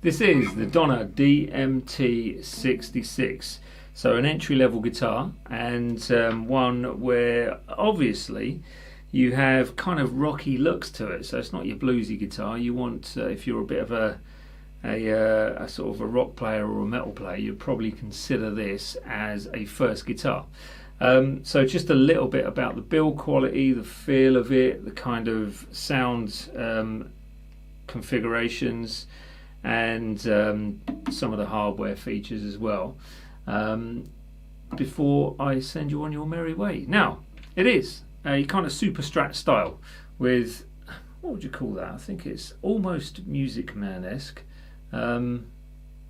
This is the Donner DMT-66. So an entry-level guitar, and one where obviously you have kind of rocky looks to it. So it's not your bluesy guitar. You want, if you're a bit of a sort of a rock player or a metal player, you'd probably consider this as a first guitar. So just a little bit about the build quality, the feel of it, the kind of sound configurations, and some of the hardware features as well, before I send you on your merry way. Now, it is a kind of super strat style with, what would you call that? I think it's almost Music Man-esque.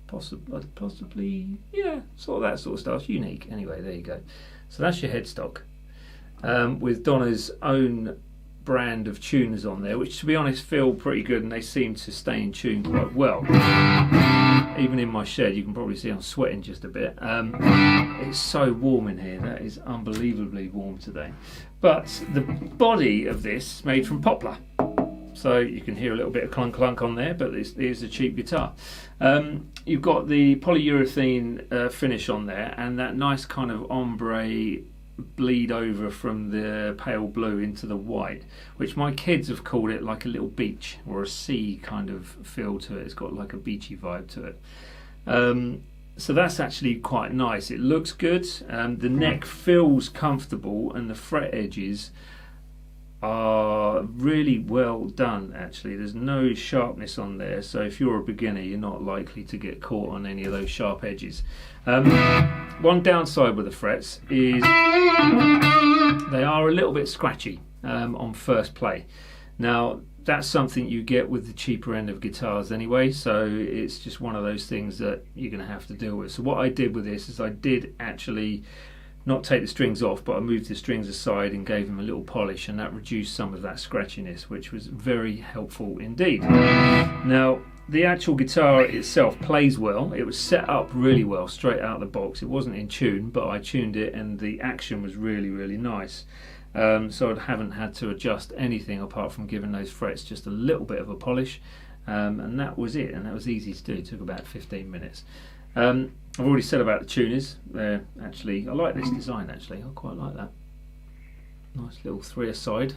Possibly, yeah, sort of that sort of style. It's unique. Anyway, there you go. So that's your headstock, with Donner's own brand of tuners on there, which to be honest feel pretty good, and they seem to stay in tune quite well. Even in my shed, you can probably see I'm sweating just a bit. It's so warm in here. That is unbelievably warm today. But the body of this is made from poplar, so you can hear a little bit of clunk clunk on there, but this is a cheap guitar. You've got the polyurethane finish on there, and that nice kind of ombre bleed over from the pale blue into the white, which my kids have called it like a little beach or a sea kind of feel to it. It's got like a beachy vibe to it. So that's actually quite nice. It looks good. The neck feels comfortable, and the fret edges are really well done. Actually, there's no sharpness on there, so if you're a beginner, you're not likely to get caught on any of those sharp edges. One downside with the frets is they are a little bit scratchy on first play. Now, that's something you get with the cheaper end of guitars anyway, so it's just one of those things that you're going to have to deal with. So what I did with this is I did actually not take the strings off, but I moved the strings aside and gave them a little polish, and that reduced some of that scratchiness, which was very helpful indeed. Now, the actual guitar itself plays well. It was set up really well straight out of the box. It wasn't in tune, but I tuned it, and the action was really, really nice. So I haven't had to adjust anything apart from giving those frets just a little bit of a polish, and that was it, and that was easy to do. It took about 15 minutes. I've already said about the tuners. Actually, I like this design. Actually, I quite like that. Nice little three-a-side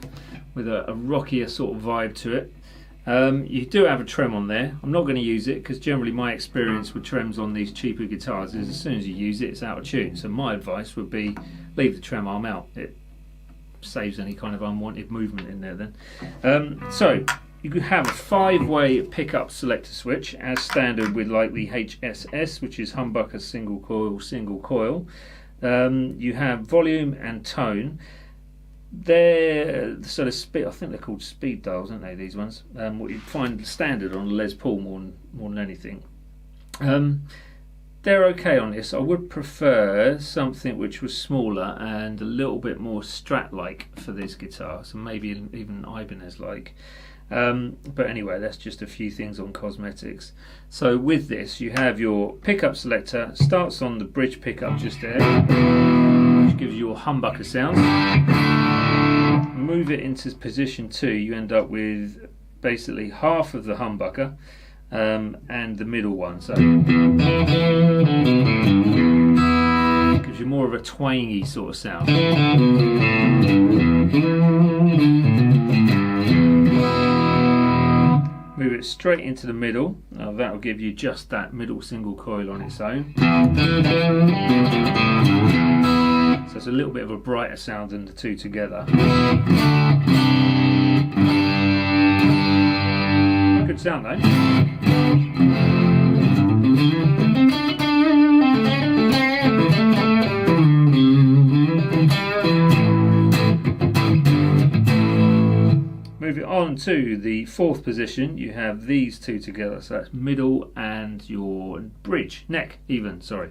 with a rockier sort of vibe to it. You do have a trem on there. I'm not going to use it because generally my experience with trems on these cheaper guitars is as soon as you use it, it's out of tune. So my advice would be leave the trem arm out. It saves any kind of unwanted movement in there then. So you could have a 5-way pickup selector switch as standard with like the HSS, which is humbucker single coil. You have volume and tone. They're sort of speed. I think they're called speed dials, aren't they? These ones, what you find standard on a Les Paul more than anything. They're okay on this. I would prefer something which was smaller and a little bit more Strat-like for this guitar. So maybe even Ibanez-like. But anyway, that's just a few things on cosmetics. So with this, you have your pickup selector. Starts on the bridge pickup just there, which gives you a humbucker sound. Move it into position 2, you end up with basically half of the humbucker and the middle one, so it gives you more of a twangy sort of sound. Move it straight into the middle. Now that will give you just that middle single coil on its own. So it's a little bit of a brighter sound than the two together. Good sound though. Move it on to the 4th position. You have these two together, so that's middle and your bridge, neck even, sorry.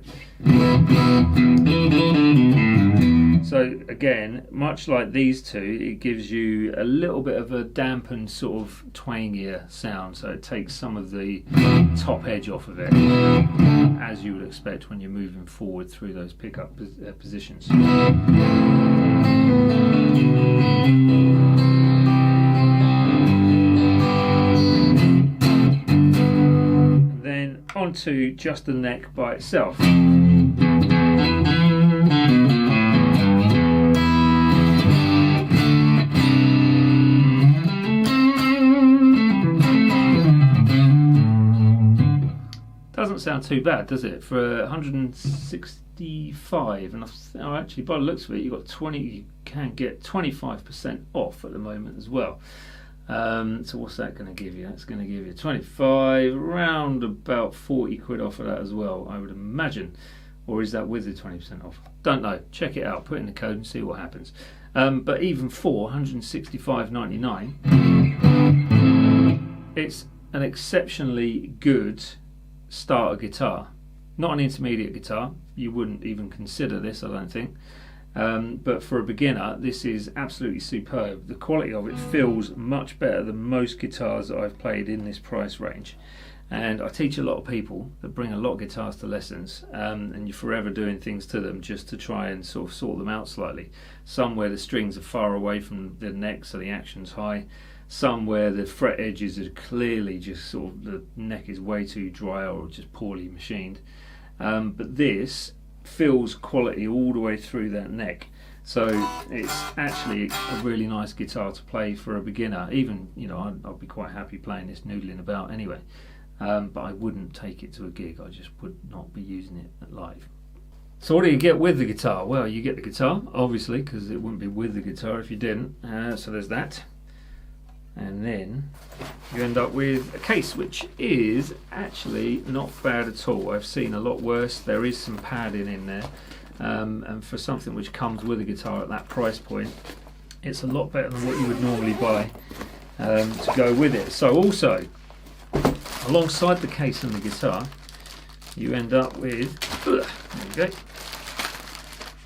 So again, much like these two, it gives you a little bit of a dampened sort of twangier sound, so it takes some of the top edge off of it, as you would expect when you're moving forward through those pickup positions. And then onto just the neck by itself. Doesn't sound too bad, does it? For 165, and actually by the looks of it, you can get 25% off at the moment as well. So what's that going to give you? That's going to give you 25, around about 40 quid off of that as well, I would imagine. Or is that with the 20% off? Don't know. Check it out. Put in the code and see what happens. But even for 165.99, it's an exceptionally good starter guitar. Not an intermediate guitar. You wouldn't even consider this, I don't think. But for a beginner, this is absolutely superb. The quality of it feels much better than most guitars that I've played in this price range. And I teach a lot of people that bring a lot of guitars to lessons, and you're forever doing things to them just to try and sort of sort them out slightly. Some where the strings are far away from the neck, so the action's high. Some where the fret edges are clearly just sort of, the neck is way too dry or just poorly machined. But this feels quality all the way through that neck. So it's actually a really nice guitar to play for a beginner. Even, you know, I'd be quite happy playing this noodling about anyway. But I wouldn't take it to a gig. I just would not be using it live. So what do you get with the guitar? Well, you get the guitar, obviously, because it wouldn't be with the guitar if you didn't. So there's that. And then you end up with a case, which is actually not bad at all. I've seen a lot worse. There is some padding in there, and for something which comes with a guitar at that price point, it's a lot better than what you would normally buy to go with it. So also, alongside the case and the guitar, you end up with, there you go.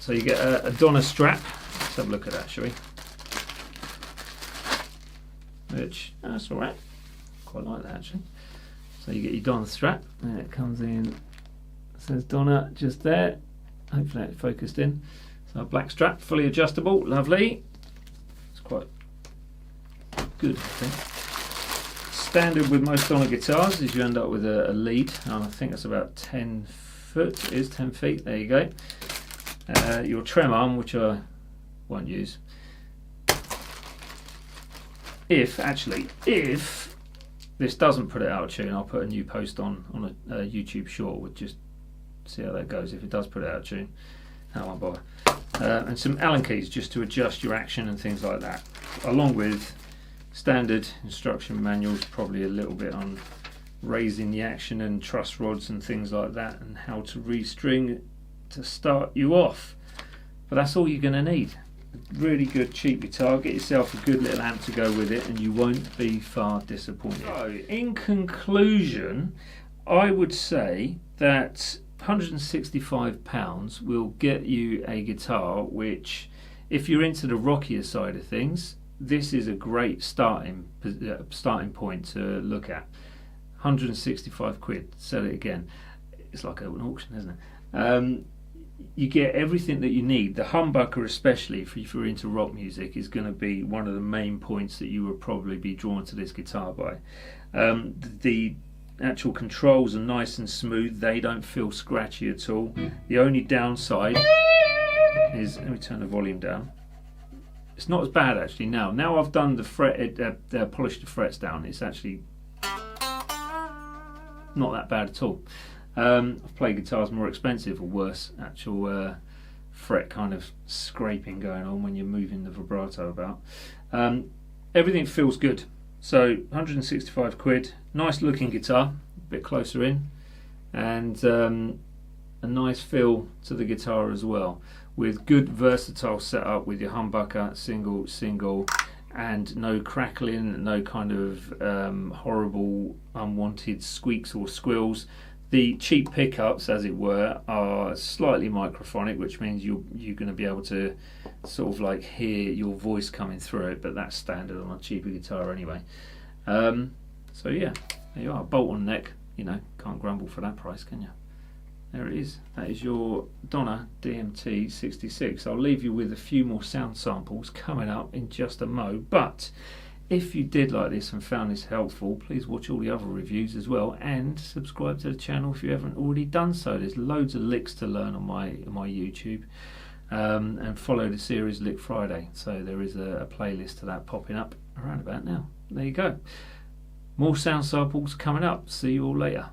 So you get a Donna strap. Let's have a look at that, shall we? Which, that's alright, quite like that actually. So you get your Donna strap, and it comes in, it says Donna just there, hopefully it's focused in. So a black strap, fully adjustable, lovely. It's quite good, I think. Standard with most Donna guitars is you end up with a lead, and I think it's about 10 foot, it is 10 feet, there you go. Your trem arm, which I won't use. If this doesn't put it out of tune, I'll put a new post on a YouTube short with just see how that goes. If it does put it out of tune, I won't bother. And some Allen keys just to adjust your action and things like that, along with standard instruction manuals, probably a little bit on raising the action and truss rods and things like that, and how to restring to start you off. But that's all you're going to need. Really good cheap guitar. Get yourself a good little amp to go with it and you won't be far disappointed. So in conclusion, I would say that £165 will get you a guitar which, if you're into the rockier side of things, this is a great starting point to look at. 165 quid, sell it again. It's like an auction, isn't it? You get everything that you need. The humbucker, especially if you're into rock music, is going to be one of the main points that you will probably be drawn to this guitar by. The actual controls are nice and smooth. They don't feel scratchy at all. The only downside is, let me turn the volume down. It's not as bad actually now. Now I've done the polished the frets down, it's actually not that bad at all. I've played guitars more expensive or worse, actual fret kind of scraping going on when you're moving the vibrato about. Everything feels good. So 165 quid, nice looking guitar, a bit closer in, and a nice feel to the guitar as well, with good versatile setup with your humbucker, single, and no crackling, no kind of horrible unwanted squeaks or squeals. The cheap pickups, as it were, are slightly microphonic, which means you're going to be able to sort of like hear your voice coming through it, but that's standard on a cheaper guitar anyway. So yeah, there you are, bolt on neck, you know, can't grumble for that price, can you? There it is, that is your Donna DMT-66. I'll leave you with a few more sound samples coming up in just a mo, but If you did like this and found this helpful, please watch all the other reviews as well, and subscribe to the channel if you haven't already done so. There's loads of licks to learn on my YouTube, and follow the series Lick Friday. So there is a playlist to that popping up around about now. There you go. More sound samples coming up. See you all later.